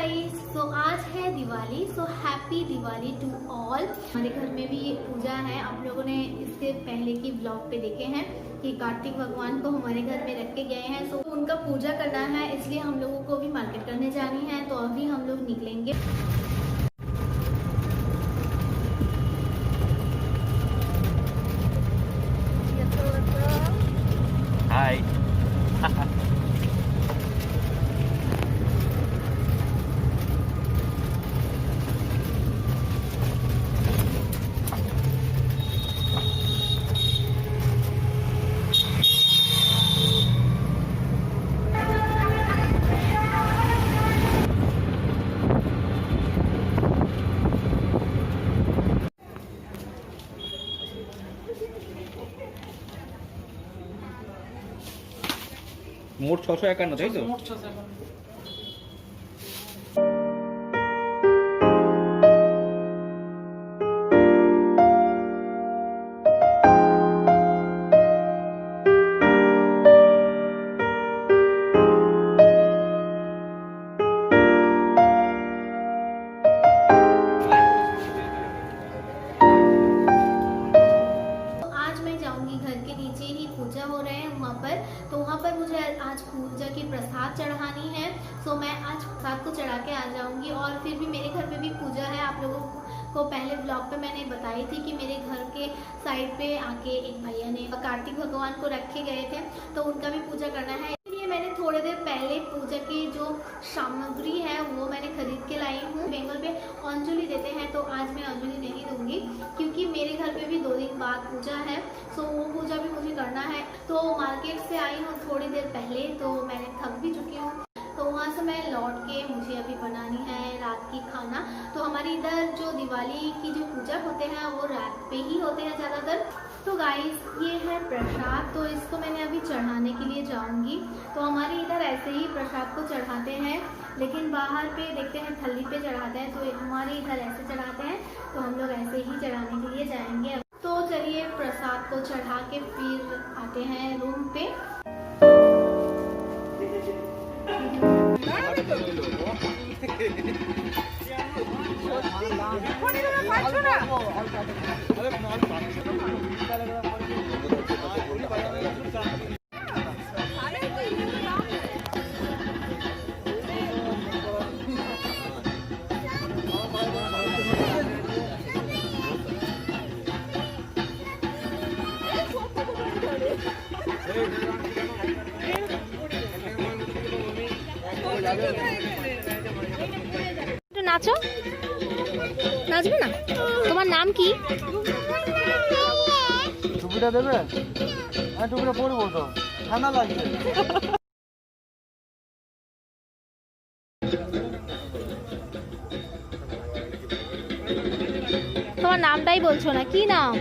Guys, तो आज है Diwali. So happy Diwali to all. हमारे घर में भी ये पूजा है। आप लोगों ने इससे पहले की ब्लॉग पे देखे हैं कि कार्तिक भगवान को हमारे घर में रख के गए हैं। सो उनका पूजा करना है, इसलिए हम लोगों को भी मार्केट करने जानी है। तो अभी हम लोग निकलेंगे। हाय মোট 651 তাই তো? মোট 651। पूजा हो रहे हैं वहाँ पर, तो वहाँ पर मुझे आज पूजा की प्रसाद चढ़ानी है। सो मैं आज प्रसाद को चढ़ा के आ जाऊंगी। और फिर भी मेरे घर पे भी पूजा है। आप लोगों को पहले ब्लॉग पे मैंने बताई थी कि मेरे घर के साइड पे आके एक भैया ने कार्तिक भगवान को रखे गए थे, तो उनका भी पूजा करना है। इसलिए मैंने थोड़ी देर पहले पूजा की जो सामग्री है वो मैंने खरीद के लाई हूँ। बेंगल पे अंजलि देते हैं, तो आज मैं अंजलि नहीं दूंगी क्योंकि मेरे घर पे भी 2 दिन बाद पूजा है। सो वो पूजा भी मुझे करना है। तो मार्केट से आई हूँ थोड़ी देर पहले, तो मैंने थक भी चुकी हूँ। तो वहाँ से मैं लौट के मुझे अभी बनानी है रात की खाना। तो हमारे इधर जो दिवाली की जो पूजा होते हैं वो रात पे ही होते हैं ज़्यादातर। तो गाइस, ये है प्रसाद। तो इसको मैंने अभी चढ़ाने के लिए जाऊंगी। तो हमारे इधर ऐसे ही प्रसाद को चढ़ाते हैं, लेकिन बाहर पे देखते हैं थली पे चढ़ाते हैं। तो हमारे इधर ऐसे चढ़ाते हैं, तो हम लोग ऐसे ही चढ़ाने के लिए जाएंगे। तो चलिए प्रसाद को चढ़ा के फिर आते हैं रूम पे। নাচো, নাচবে না? তোমার নাম কি? টুপিটা দেবে? হ্যাঁ, টুপিটা পরবো তো, ঠান্ডা লাগছে। তোমার নামটাই বলছো না, কি নাম?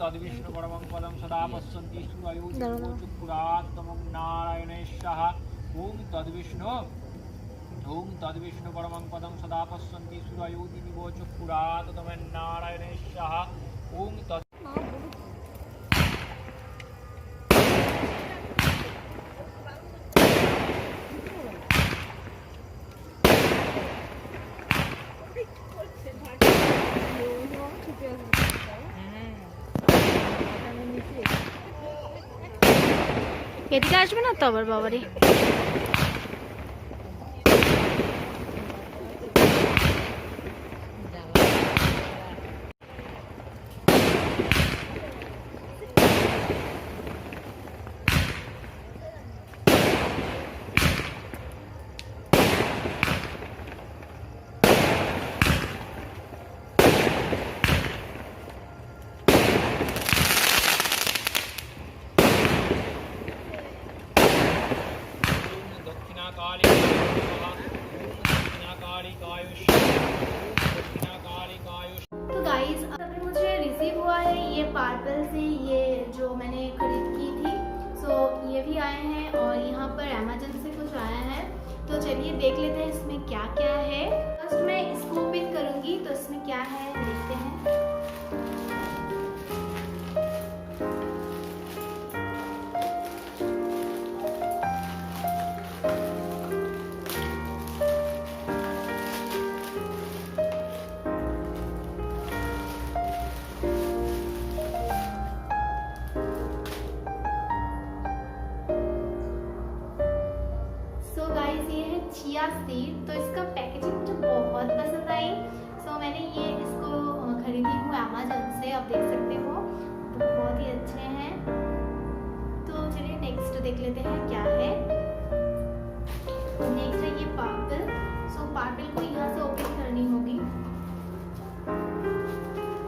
तद्विष्णु परमं पदं सदा पश्यन्ति सुरायुपुरात्तमं नारायणेशः। ओम तद्विष्णु परमं पदं सदा पश्यन्ति सुरायुपुरात्तमं नारायणेशः। ओम तद् এদিকে আসবে না তো আবার বাবারে। पार्पल से ये जो मैंने खरीद की थी, सो ये भी आए हैं और यहाँ पर अमेजन से कुछ आया है। तो चलिए देख लेते हैं इसमें क्या क्या है। फर्स्ट मैं इसको ओपन करूँगी तो इसमें क्या है देखते हैं। चिया सीड, तो इसका पैकेजिंग मुझे बहुत पसंद आई। सो मैंने ये इसको खरीदी हूँ अमेजन से, आप देख सकते हो, तो बहुत ही अच्छे हैं। तो चलिए नेक्स्ट देख लेते हैं क्या है। नेक्स्ट है ये पार्पल। सो पार्पल को यहाँ से ओपन करनी होगी।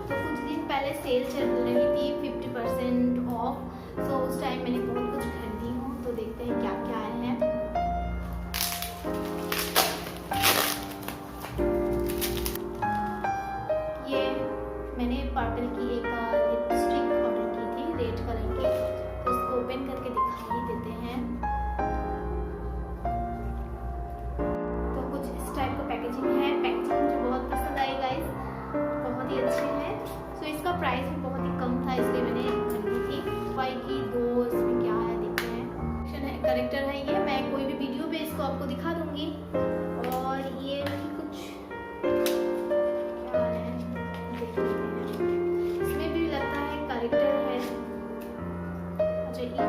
तो कुछ दिन पहले सेल चल रही थी 50% ऑफ, सो उस टाइम मैंने बहुत कुछ खरीदी हूँ। तो देखते हैं क्या क्या आए हैं। पार्पल की एक लिपस्टिक ऑर्डर की थी रेड कलर की, तो इसको ओपन करके दिखाई देते हैं। तो कुछ इस टाइप का पैकेजिंग है। पैकेजिंग मुझे बहुत पसंद आई गाइस, बहुत ही अच्छे हैं। सो इसका प्राइस भी बहुत ही कम था, इसलिए मैंने खरीदी थी। वाई की 2 इसमें क्या है देखते हैं। करेक्टर है ये, मैं कोई भी वीडियो पे इसको आपको दिखा दूंगी। और ये कुछ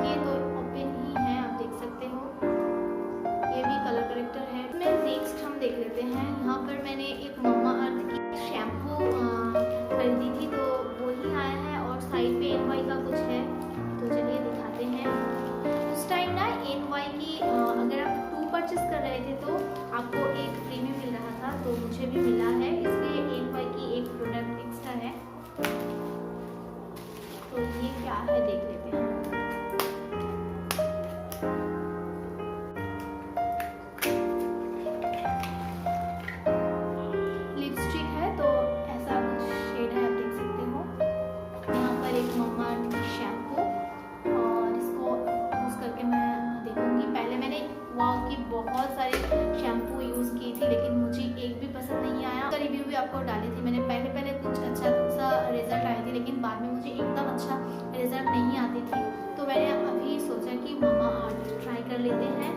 ये तो ओपन ही है, आप देख सकते हो। ये भी कलर करेक्टर है। मैं नेक्स्ट हम देख लेते हैं। यहाँ पर मैंने एक मम्मा अर्थ की शैम्पू खरीदी थी, तो वो ही आया है और साइड पे NY का कुछ है। तो चलिए दिखाते हैं। उस टाइम ना NY की अगर आप 2 परचेस कर रहे थे तो आपको एक फ्री में मिल रहा था, तो मुझे भी मिला है, इसलिए NY की एक प्रोडक्ट एक्स्ट्रा है। तो ये क्या है देख लेते हैं। बहुत सारे शैम्पू यूज़ की थी, लेकिन मुझे एक भी पसंद नहीं आया। उसका रिव्यू भी आपको डाली थी मैंने। पहले कुछ अच्छा सा रिजल्ट आए थे, लेकिन बाद में मुझे एकदम अच्छा रिजल्ट नहीं आती थी। तो मैंने अभी सोचा कि मम्मा अर्थ ट्राई कर लेते हैं।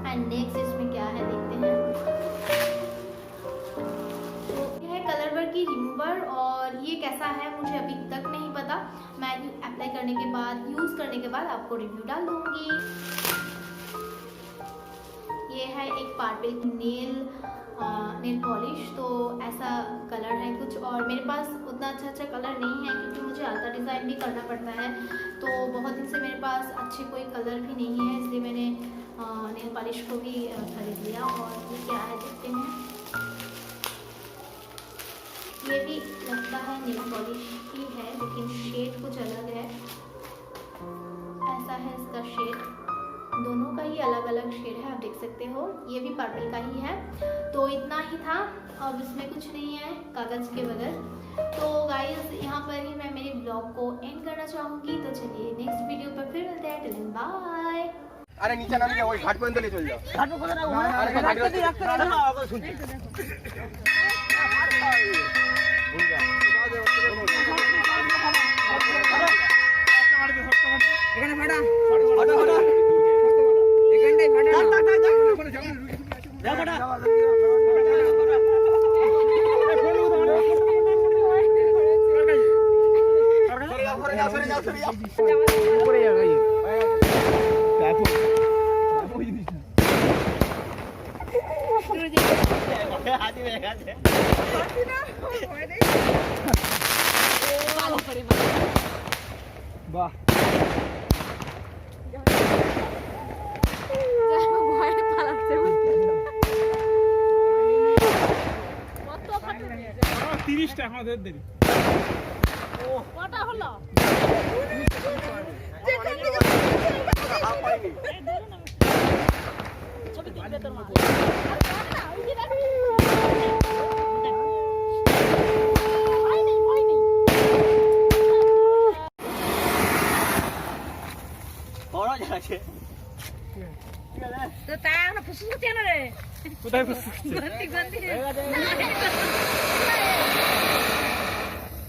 एंड नेक्स्ट इसमें क्या है देखते हैं। तो यह है कलर वर्क की रिमूवर, और ये कैसा है मुझे अभी तक नहीं पता। मैं अप्लाई करने के बाद, यूज़ करने के बाद आपको रिव्यू डाल दूँगी। ये है एक पार्पल नेल पॉलिश, तो ऐसा कलर है कुछ। और मेरे पास उतना अच्छा कलर नहीं है, क्योंकि मुझे अल्टर डिज़ाइन भी करना पड़ता है। तो बहुत दिन से मेरे पास अच्छे कोई कलर भी नहीं है, इसलिए मैंने नेल पॉलिश को भी खरीद लिया। और ये क्या है देखते हैं। ये भी लगता है नेल पॉलिश ही है, लेकिन शेड कुछ अलग है। ऐसा है इसका शेड, दोनों का ही अलग अलग शेड है, आप देख सकते हो। ये भी पर्पल का ही है। तो इतना ही था, अब इसमें कुछ नहीं है कागज़ के बगैर। तो गाइस यहाँ पर ही मैं मेरे ब्लॉग को एंड करना चाहूँगी। तो चलिए नेक्स्ट वीडियो पर फिर मिलते हैं। Till then bye. अरे नीचे नाम वही घाट पर ले चल जाओ। घाट पर ना अरे घाट पे रखते रहना, आगे सुन भूल जा। এখানে ফাটা ফাটা ফাটা এখানটাই ফাটা যা ফাটা উপরে যাবে এই দেখো ওই জিনিস না হাতি হয়ে গেছে হাতি না ওই দেখ ভালো করে বাহ আমাদের দেরি কটা হলো ছবি তুলবে তোর মা গরম আছে তো তাই আমরা ফুসফুস কেন রে কোথায় বসে গন্তি গন্তি হয়ে গেছে